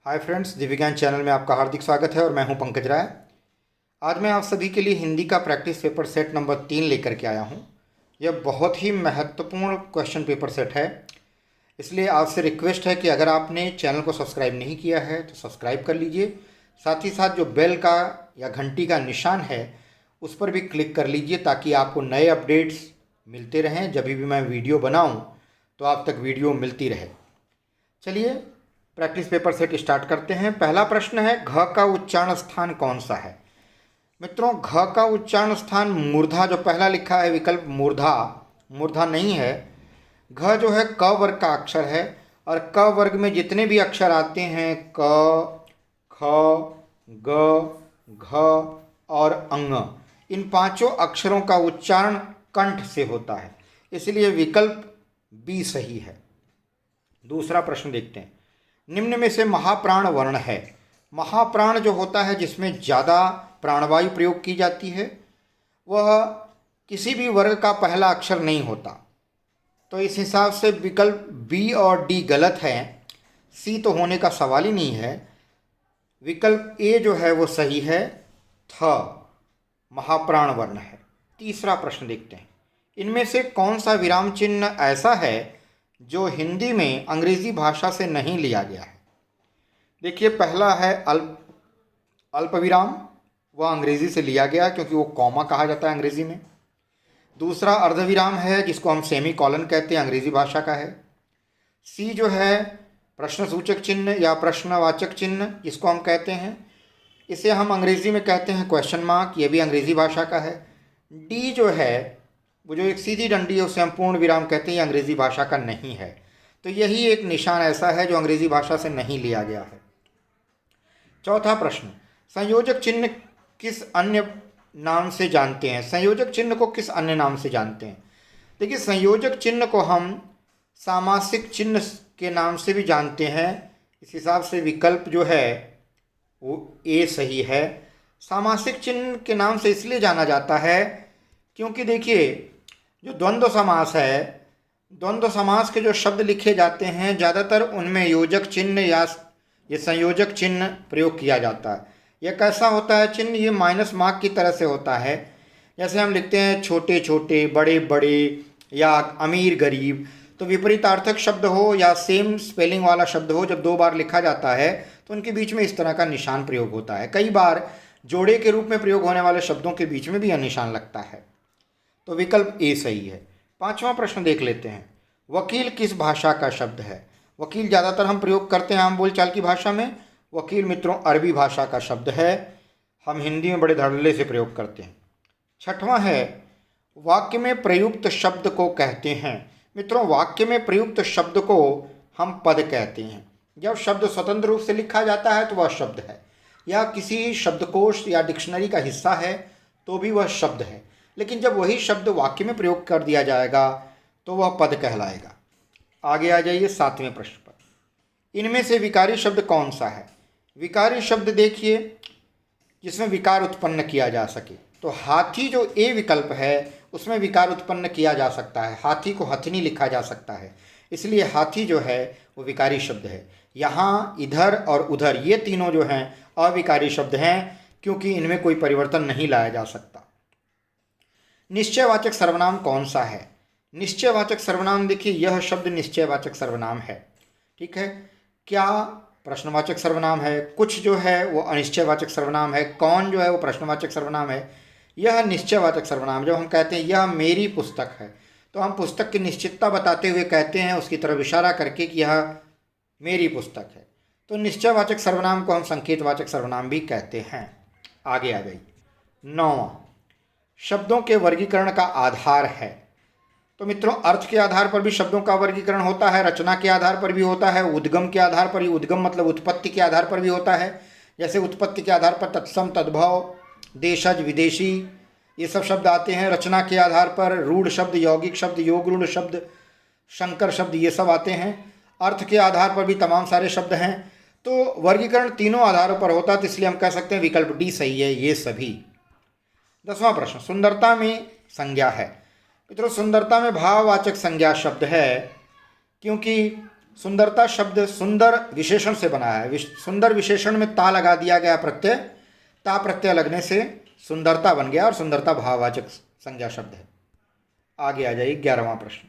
Hi friends, दिव्यज्ञान channel में आपका हार्दिक स्वागत है और मैं हूं पंकज राय। आज मैं आप सभी के लिए हिंदी का प्रैक्टिस पेपर सेट नंबर 3 लेकर के आया हूं। यह बहुत ही महत्वपूर्ण क्वेश्चन पेपर सेट है, इसलिए आपसे रिक्वेस्ट है कि अगर आपने चैनल को सब्सक्राइब नहीं किया है तो सब्सक्राइब कर लीजिए। साथ ही साथ जो बेल का या घंटी का निशान है उस पर भी क्लिक कर लीजिए ताकि आपको नए अपडेट्स मिलते रहें। जब भी मैं वीडियो बनाऊँ तो आप तक वीडियो मिलती रहे। चलिए प्रैक्टिस पेपर सेट स्टार्ट करते हैं। पहला प्रश्न है, घ का उच्चारण स्थान कौन सा है? मित्रों, घ का उच्चारण स्थान मूर्धा, जो पहला लिखा है विकल्प मूर्धा, मूर्धा नहीं है। घ जो है क वर्ग का अक्षर है और क वर्ग में जितने भी अक्षर आते हैं क, ख, ग, घ और अंग, इन पांचों अक्षरों का उच्चारण कंठ से होता है, इसलिए विकल्प बी सही है। दूसरा प्रश्न देखते हैं, निम्न में से महाप्राण वर्ण है। महाप्राण जो होता है जिसमें ज़्यादा प्राणवायु प्रयोग की जाती है, वह किसी भी वर्ग का पहला अक्षर नहीं होता, तो इस हिसाब से विकल्प बी और डी गलत है। सी तो होने का सवाल ही नहीं है। विकल्प ए जो है वो सही है, थ महाप्राण वर्ण है। तीसरा प्रश्न देखते हैं, इनमें से कौन सा विराम चिन्ह ऐसा है जो हिंदी में अंग्रेजी भाषा से नहीं लिया गया है? देखिए, पहला है अल्प विराम, वह अंग्रेजी से लिया गया क्योंकि वो कॉमा कहा जाता है अंग्रेजी में। दूसरा अर्धविराम है जिसको हम सेमी कॉलन कहते हैं, अंग्रेजी भाषा का है। सी जो है प्रश्न सूचक चिन्ह या प्रश्नवाचक चिन्ह जिसको हम कहते हैं, इसे हम अंग्रेजी में कहते हैं क्वेश्चन मार्क, ये भी अंग्रेजी भाषा का है। डी जो है वो जो एक सीधी डंडी है उसे हम पूर्ण विराम कहते हैं, ये अंग्रेजी भाषा का नहीं है। तो यही एक निशान ऐसा है जो अंग्रेजी भाषा से नहीं लिया गया है। चौथा प्रश्न, संयोजक चिन्ह किस अन्य नाम से जानते हैं? संयोजक चिन्ह को किस अन्य नाम से जानते हैं? देखिए, संयोजक चिन्ह को हम सामासिक चिन्ह के नाम से भी जानते हैं। इस हिसाब से विकल्प जो है वो ए सही है। सामासिक चिन्ह के नाम से इसलिए जाना जाता है क्योंकि देखिए, जो द्वंद्व समास है, द्वंद्व समास के जो शब्द लिखे जाते हैं ज़्यादातर उनमें योजक चिन्ह या ये संयोजक चिन्ह प्रयोग किया जाता है। यह कैसा होता है चिन्ह? ये माइनस मार्क की तरह से होता है। जैसे हम लिखते हैं छोटे छोटे, बड़े बड़े या अमीर गरीब, तो विपरीतार्थक शब्द हो या सेम स्पेलिंग वाला शब्द हो, जब दो बार लिखा जाता है तो उनके बीच में इस तरह का निशान प्रयोग होता है। कई बार जोड़े के रूप में प्रयोग होने वाले शब्दों के बीच में भी यह निशान लगता है, तो विकल्प ए सही है। पांचवा प्रश्न देख लेते हैं, वकील किस भाषा का शब्द है? वकील ज़्यादातर हम प्रयोग करते हैं आम बोलचाल की भाषा में। वकील मित्रों अरबी भाषा का शब्द है, हम हिंदी में बड़े धड़ल्ले से प्रयोग करते हैं। छठवां है, वाक्य में प्रयुक्त शब्द को कहते हैं। मित्रों, वाक्य में प्रयुक्त शब्द को हम पद कहते हैं। जब शब्द स्वतंत्र रूप से लिखा जाता है तो वह शब्द है, या किसी शब्दकोश या डिक्शनरी का हिस्सा है तो भी वह शब्द है, लेकिन जब वही शब्द वाक्य में प्रयोग कर दिया जाएगा तो वह पद कहलाएगा। आगे आ जाइए 7वें प्रश्न पर, इनमें से विकारी शब्द कौन सा है? विकारी शब्द देखिए जिसमें विकार उत्पन्न किया जा सके, तो हाथी जो ए विकल्प है उसमें विकार उत्पन्न किया जा सकता है। हाथी को हथनी लिखा जा सकता है, इसलिए हाथी जो है वो विकारी शब्द है। यहाँ इधर और उधर ये तीनों जो हैं अविकारी शब्द हैं क्योंकि इनमें कोई परिवर्तन नहीं लाया जा सकता। निश्चयवाचक सर्वनाम कौन सा है? निश्चयवाचक सर्वनाम देखिए, यह शब्द निश्चयवाचक सर्वनाम है, ठीक है। क्या प्रश्नवाचक सर्वनाम है, कुछ जो है वो अनिश्चयवाचक सर्वनाम है, कौन जो है वो प्रश्नवाचक सर्वनाम है, यह निश्चयवाचक सर्वनाम। जब हम कहते हैं यह मेरी पुस्तक है तो हम पुस्तक की निश्चितता बताते हुए कहते हैं, उसकी तरफ इशारा करके कि यह मेरी पुस्तक है। तो निश्चयवाचक सर्वनाम को हम संकेतवाचक सर्वनाम भी कहते हैं। आगे आ गई 9वां, शब्दों के वर्गीकरण का आधार है। तो मित्रों, अर्थ के आधार पर भी शब्दों का वर्गीकरण होता है, रचना के आधार पर भी होता है, उद्गम के आधार पर, उद्गम मतलब उत्पत्ति के आधार पर भी होता है। जैसे उत्पत्ति के आधार पर तत्सम, तद्भव, देशज, विदेशी, ये सब शब्द आते हैं। रचना के आधार पर रूढ़ शब्द, यौगिक शब्द, योग रूढ़ शब्द, शंकर शब्द, ये सब आते हैं। अर्थ के आधार पर भी तमाम सारे शब्द हैं। तो वर्गीकरण तीनों आधारों पर होता है, तो इसलिए हम कह सकते हैं विकल्प डी सही है, ये सभी। 10वां प्रश्न, सुंदरता में संज्ञा है। मित्रों, सुंदरता में भाववाचक संज्ञा शब्द है क्योंकि सुंदरता शब्द सुंदर विशेषण से बना है। सुंदर विशेषण में ता लगा दिया गया प्रत्यय, ता प्रत्यय लगने से सुंदरता बन गया और सुंदरता भाववाचक संज्ञा शब्द है। आगे आ जाइए 11वां प्रश्न।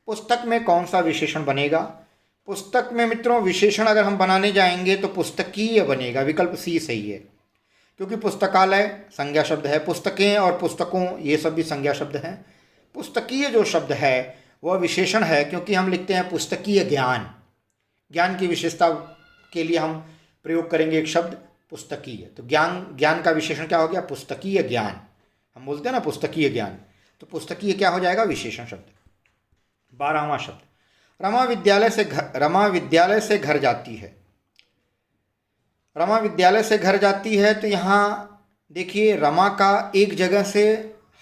पुस्तक में कौन सा विशेषण बनेगा? पुस्तक में मित्रों विशेषण अगर हम बनाने जाएंगे तो पुस्तकीय बनेगा, विकल्प सी सही है, क्योंकि पुस्तकालय संज्ञा शब्द है, पुस्तकें और पुस्तकों ये सब भी संज्ञा शब्द हैं। पुस्तकीय जो शब्द है वह विशेषण है, क्योंकि हम लिखते हैं पुस्तकीय ज्ञान, ज्ञान की विशेषता के लिए हम प्रयोग करेंगे एक शब्द पुस्तकीय, तो ज्ञान का विशेषण क्या हो गया? पुस्तकीय ज्ञान। हम बोलते हैं ना पुस्तकीय ज्ञान, तो पुस्तकीय क्या हो जाएगा? विशेषण शब्द। 12वां शब्द, रमा विद्यालय से घर जाती है। रमा विद्यालय से घर जाती है, तो यहाँ देखिए रमा का एक जगह से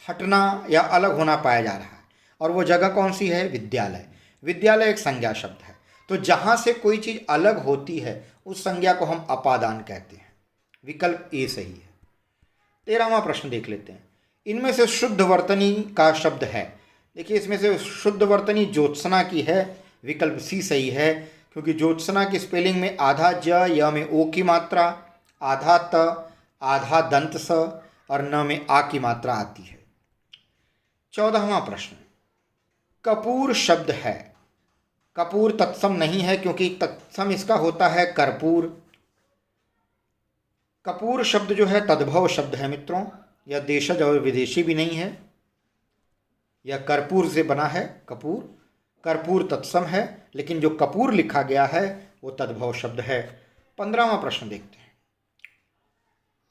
हटना या अलग होना पाया जा रहा है, और वो जगह कौन सी है? विद्यालय। विद्यालय एक संज्ञा शब्द है, तो जहाँ से कोई चीज़ अलग होती है उस संज्ञा को हम अपादान कहते हैं, विकल्प ए सही है। 13वां प्रश्न देख लेते हैं। इनमें से शुद्ध वर्तनी का शब्द है, देखिए इसमें से शुद्ध वर्तनी ज्योत्सना की है, विकल्प सी सही है, क्योंकि ज्योत्सना की स्पेलिंग में आधा ज, य में ओ की मात्रा, आधा त, आधा दंत स और न में आ की मात्रा आती है। 14वां प्रश्न, कपूर शब्द है, कपूर तत्सम नहीं है, क्योंकि तत्सम इसका होता है कर्पूर। कपूर शब्द जो है तद्भव शब्द है मित्रों, यह देशज और विदेशी भी नहीं है, यह कर्पूर से बना है। कपूर, कर्पूर तत्सम है, लेकिन जो कपूर लिखा गया है वो तद्भव शब्द है। 15वां प्रश्न देखते हैं।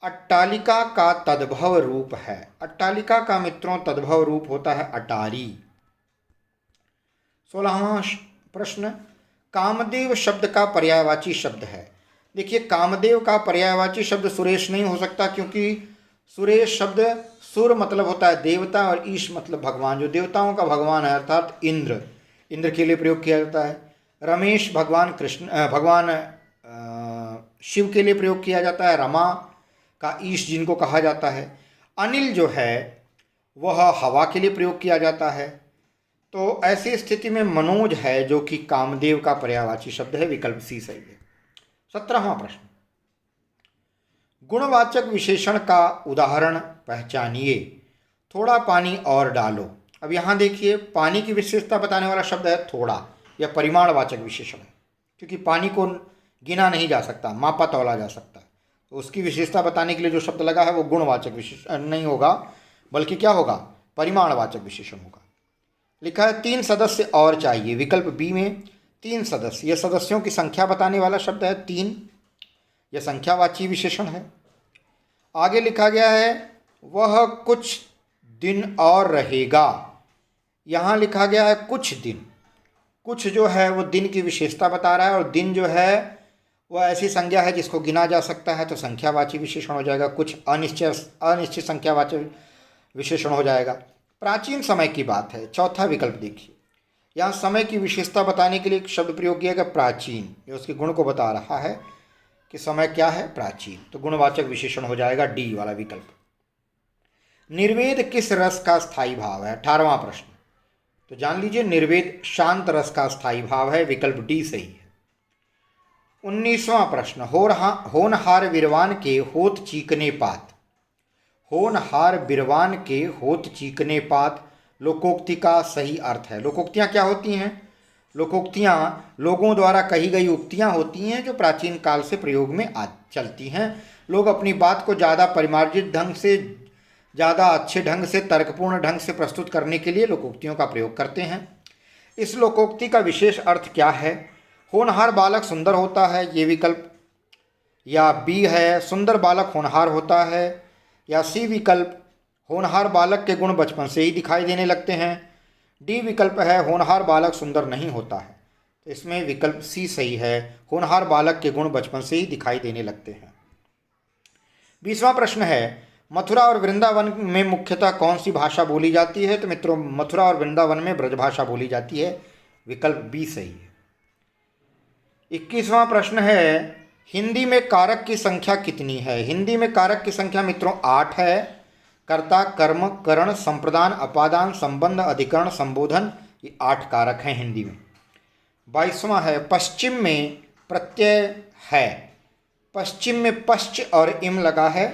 अट्टालिका का तद्भव रूप है, अट्टालिका का मित्रों तद्भव रूप होता है अटारी। 16वां प्रश्न, कामदेव शब्द का पर्यायवाची शब्द है। देखिए कामदेव का पर्यायवाची शब्द सुरेश नहीं हो सकता, क्योंकि सुरेश शब्द सुर मतलब होता है देवता और ईश मतलब भगवान, जो देवताओं का भगवान है अर्थात इंद्र, इंद्र के लिए प्रयोग किया जाता है। रमेश भगवान शिव के लिए प्रयोग किया जाता है, रमा का ईश जिनको कहा जाता है। अनिल जो है वह हवा के लिए प्रयोग किया जाता है। तो ऐसी स्थिति में मनोज है जो कि कामदेव का पर्यायवाची शब्द है, विकल्प सी सही है। 17वां प्रश्न, गुणवाचक विशेषण का उदाहरण पहचानिए, थोड़ा पानी और डालो। अब यहाँ देखिए पानी की विशेषता बताने वाला शब्द है थोड़ा, यह परिमाणवाचक विशेषण है, क्योंकि पानी को गिना नहीं जा सकता, मापा तौला जा सकता है, तो उसकी विशेषता बताने के लिए जो शब्द लगा है वो गुणवाचक विशेषण नहीं होगा, बल्कि क्या होगा? परिमाणवाचक विशेषण होगा। लिखा है 3 सदस्य और चाहिए, विकल्प बी में 3 सदस्य, यह सदस्यों की संख्या बताने वाला शब्द है 3, यह संख्यावाची विशेषण है। आगे लिखा गया है वह कुछ दिन और रहेगा, यहाँ लिखा गया है कुछ दिन, कुछ जो है वो दिन की विशेषता बता रहा है, और दिन जो है वह ऐसी संज्ञा है जिसको गिना जा सकता है, तो संख्यावाची विशेषण हो जाएगा। कुछ अनिश्चित संख्यावाची विशेषण हो जाएगा। प्राचीन समय की बात है, चौथा विकल्प देखिए, यहाँ समय की विशेषता बताने के लिए एक शब्द प्रयोग किया गया प्राचीन, जो उसके गुण को बता रहा है कि समय क्या है? प्राचीन, तो गुणवाचक विशेषण हो जाएगा डी वाला विकल्प। निर्वेद किस रस का स्थायी भाव है? 18वां प्रश्न, तो जान लीजिए निर्वेद शांत रस का स्थायी भाव है, विकल्प डी सही है। 19वां प्रश्न, होनहार बिरवान के होत चीकने पात, होनहार बिरवान के होत चीकने पात लोकोक्ति का सही अर्थ है। लोकोक्तियाँ क्या होती हैं? लोकोक्तियाँ लोगों द्वारा कही गई उक्तियाँ होती हैं जो प्राचीन काल से प्रयोग में चलती हैं। लोग अपनी बात को ज़्यादा परिमार्जित ढंग से, ज़्यादा अच्छे ढंग से, तर्कपूर्ण ढंग से प्रस्तुत करने के लिए लोकोक्तियों का प्रयोग करते हैं। इस लोकोक्ति का विशेष अर्थ क्या है? होनहार बालक सुंदर होता है, ये विकल्प, या बी है सुंदर बालक होनहार होता है, या सी विकल्प होनहार बालक के गुण बचपन से ही दिखाई देने लगते हैं, डी विकल्प है होनहार बालक सुंदर नहीं होता है। तो इसमें विकल्प सी सही है, होनहार बालक के गुण बचपन से ही दिखाई देने लगते हैं। 20वां प्रश्न है, मथुरा और वृंदावन में मुख्यतः कौन सी भाषा बोली जाती है? तो मित्रों मथुरा और वृंदावन में ब्रजभाषा बोली जाती है, विकल्प बी सही है। 21वां प्रश्न है, हिंदी में कारक की संख्या कितनी है? हिंदी में कारक की संख्या मित्रों 8 है। कर्ता, कर्म, करण, संप्रदान, अपादान, संबंध, अधिकरण, संबोधन, ये 8 कारक हैं हिंदी में। 22वां है पश्चिम में प्रत्यय है। पश्चिम में पश्च और इम लगा है,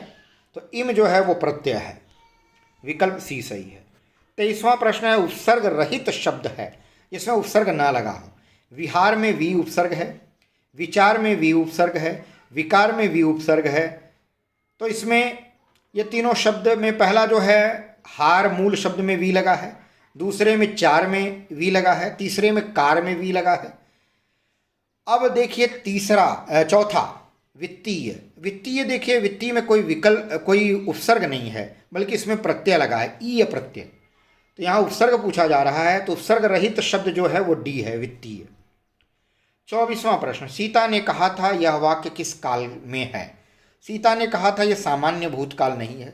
तो इम जो है वो प्रत्यय है। विकल्प सी सही है। 23वां प्रश्न है उपसर्ग रहित शब्द है, इसमें उपसर्ग ना लगा हो। विहार में वी उपसर्ग है, विचार में वी उपसर्ग है, विकार में वी उपसर्ग है। तो इसमें ये तीनों शब्द में पहला जो है हार मूल शब्द में वी लगा है, दूसरे में चार में वी लगा है, तीसरे में कार में वी लगा है। अब देखिए चौथा वित्तीय। वित्तीय देखिए, वित्तीय में कोई विकल्प कोई उपसर्ग नहीं है, बल्कि इसमें प्रत्यय लगा है, ईय प्रत्यय। तो यहाँ उपसर्ग पूछा जा रहा है, तो उपसर्ग रहित शब्द जो है वो डी है, वित्तीय। 24वां प्रश्न, सीता ने कहा था यह वाक्य किस काल में है। सीता ने कहा था यह सामान्य भूतकाल नहीं है।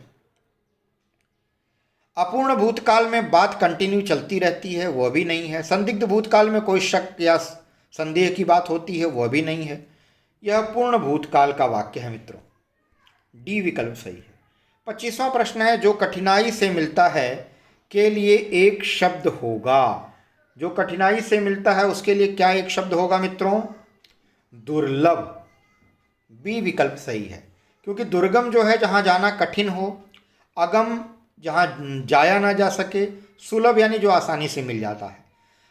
अपूर्ण भूतकाल में बात कंटिन्यू चलती रहती है, वह भी नहीं है। संदिग्ध भूतकाल में कोई शक या संदेह की बात होती है, वह भी नहीं है। यह पूर्ण भूतकाल का वाक्य है मित्रों, डी विकल्प सही है। 25वां प्रश्न है जो कठिनाई से मिलता है के लिए एक शब्द होगा। जो कठिनाई से मिलता है उसके लिए क्या एक शब्द होगा मित्रों? दुर्लभ। बी विकल्प सही है, क्योंकि दुर्गम जो है जहाँ जाना कठिन हो, अगम जहाँ जाया ना जा सके, सुलभ यानी जो आसानी से मिल जाता है।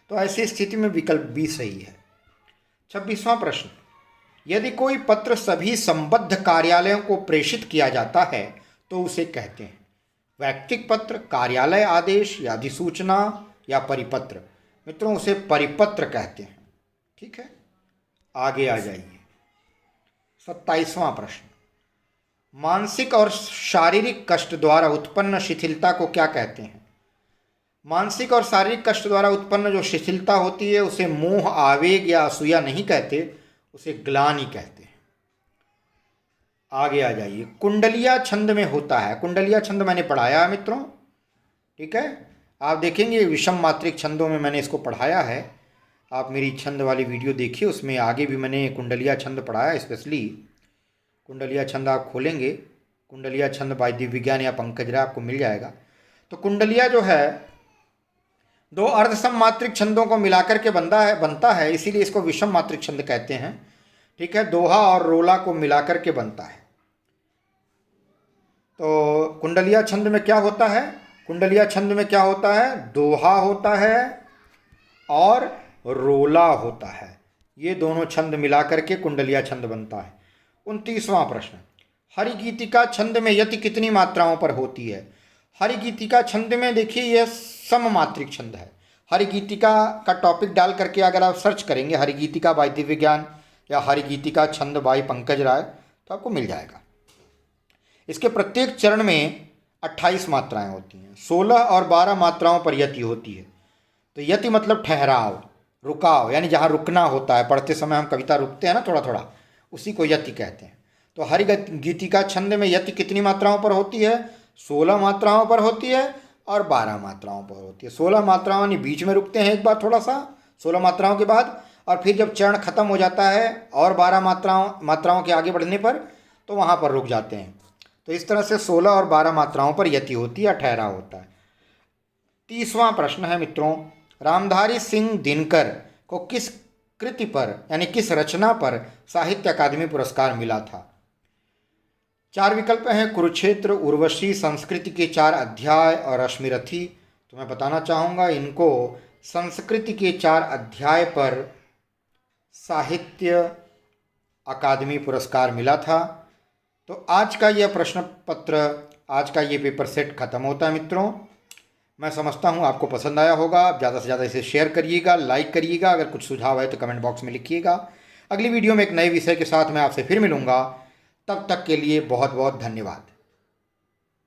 तो ऐसी स्थिति में विकल्प बी सही है। 26वां प्रश्न, यदि कोई पत्र सभी संबद्ध कार्यालयों को प्रेषित किया जाता है तो उसे कहते हैं वैयक्तिक पत्र, कार्यालय आदेश या अधिसूचना या परिपत्र। मित्रों उसे परिपत्र कहते हैं। ठीक है, आगे आ जाइए। 27वां प्रश्न, मानसिक और शारीरिक कष्ट द्वारा उत्पन्न शिथिलता को क्या कहते हैं? मानसिक और शारीरिक कष्ट द्वारा उत्पन्न जो शिथिलता होती है उसे मोह, आवेग या असूया नहीं कहते, उसे ग्लानि कहते हैं। आगे आ जाइए। कुंडलिया छंद में होता है। कुंडलिया छंद मैंने पढ़ाया है मित्रों, ठीक है, आप देखेंगे विषम मात्रिक छंदों में मैंने इसको पढ़ाया है। आप मेरी छंद वाली वीडियो देखिए, उसमें आगे भी मैंने कुंडलिया छंद पढ़ाया। स्पेशली कुंडलिया छंद आप खोलेंगे, कुंडलिया छंद बाय दिव्य विज्ञान या पंकज राय, आपको मिल जाएगा। तो कुंडलिया जो है दो अर्धसम मात्रिक छंदों को मिलाकर के बनता है, इसीलिए इसको विषम मात्रिक छंद कहते हैं। ठीक है, दोहा और रोला को मिलाकर के बनता है। तो कुंडलिया छंद में क्या होता है? कुंडलिया छंद में क्या होता है? दोहा होता है और रोला होता है। ये दोनों छंद मिलाकर के कुंडलिया छंद बनता है। 29वां प्रश्न, हरिगीतिका छंद में यति कितनी मात्राओं पर होती है? हरिगीतिका छंद में देखिए यह सममात्रिक छंद है। हरिगीतिका का टॉपिक डाल करके अगर आप सर्च करेंगे हरिगीतिका बाय दिव्य विज्ञान या हरिगीतिका छंद बाय पंकज राय, तो आपको मिल जाएगा। इसके प्रत्येक चरण में 28 मात्राएं होती हैं। 16 और 12 मात्राओं पर यति होती है। तो यति मतलब ठहराव, रुकाव, यानी जहाँ रुकना होता है, पढ़ते समय हम कविता रुकते हैं ना थोड़ा थोड़ा, उसी को यति कहते हैं। तो हरिगीतिका छंद में यति कितनी मात्राओं पर होती है? 16 मात्राओं पर होती है और 12 मात्राओं पर होती है। 16 मात्राओं यानी बीच में रुकते हैं एक बार थोड़ा सा 16 मात्राओं के बाद, और फिर जब चरण खत्म हो जाता है और 12 मात्राओं के आगे बढ़ने पर तो वहाँ पर रुक जाते हैं। तो इस तरह से 16 और 12 मात्राओं पर यति होती है, ठहराव होता है। 30वां प्रश्न है मित्रों, रामधारी सिंह दिनकर को किस कृति पर यानी किस रचना पर साहित्य अकादमी पुरस्कार मिला था? 4 विकल्प हैं, कुरुक्षेत्र, उर्वशी, संस्कृति के 4 अध्याय और अश्मीरथी। तो मैं बताना चाहूँगा इनको संस्कृति के 4 अध्याय पर साहित्य अकादमी पुरस्कार मिला था। तो आज का यह प्रश्न पत्र, आज का ये पेपर सेट खत्म होता है मित्रों। मैं समझता हूँ आपको पसंद आया होगा। आप ज़्यादा से ज़्यादा इसे शेयर करिएगा, लाइक करिएगा। अगर कुछ सुझाव है तो कमेंट बॉक्स में लिखिएगा। अगली वीडियो में एक नए विषय के साथ मैं आपसे फिर मिलूँगा। तब तक के लिए बहुत बहुत धन्यवाद।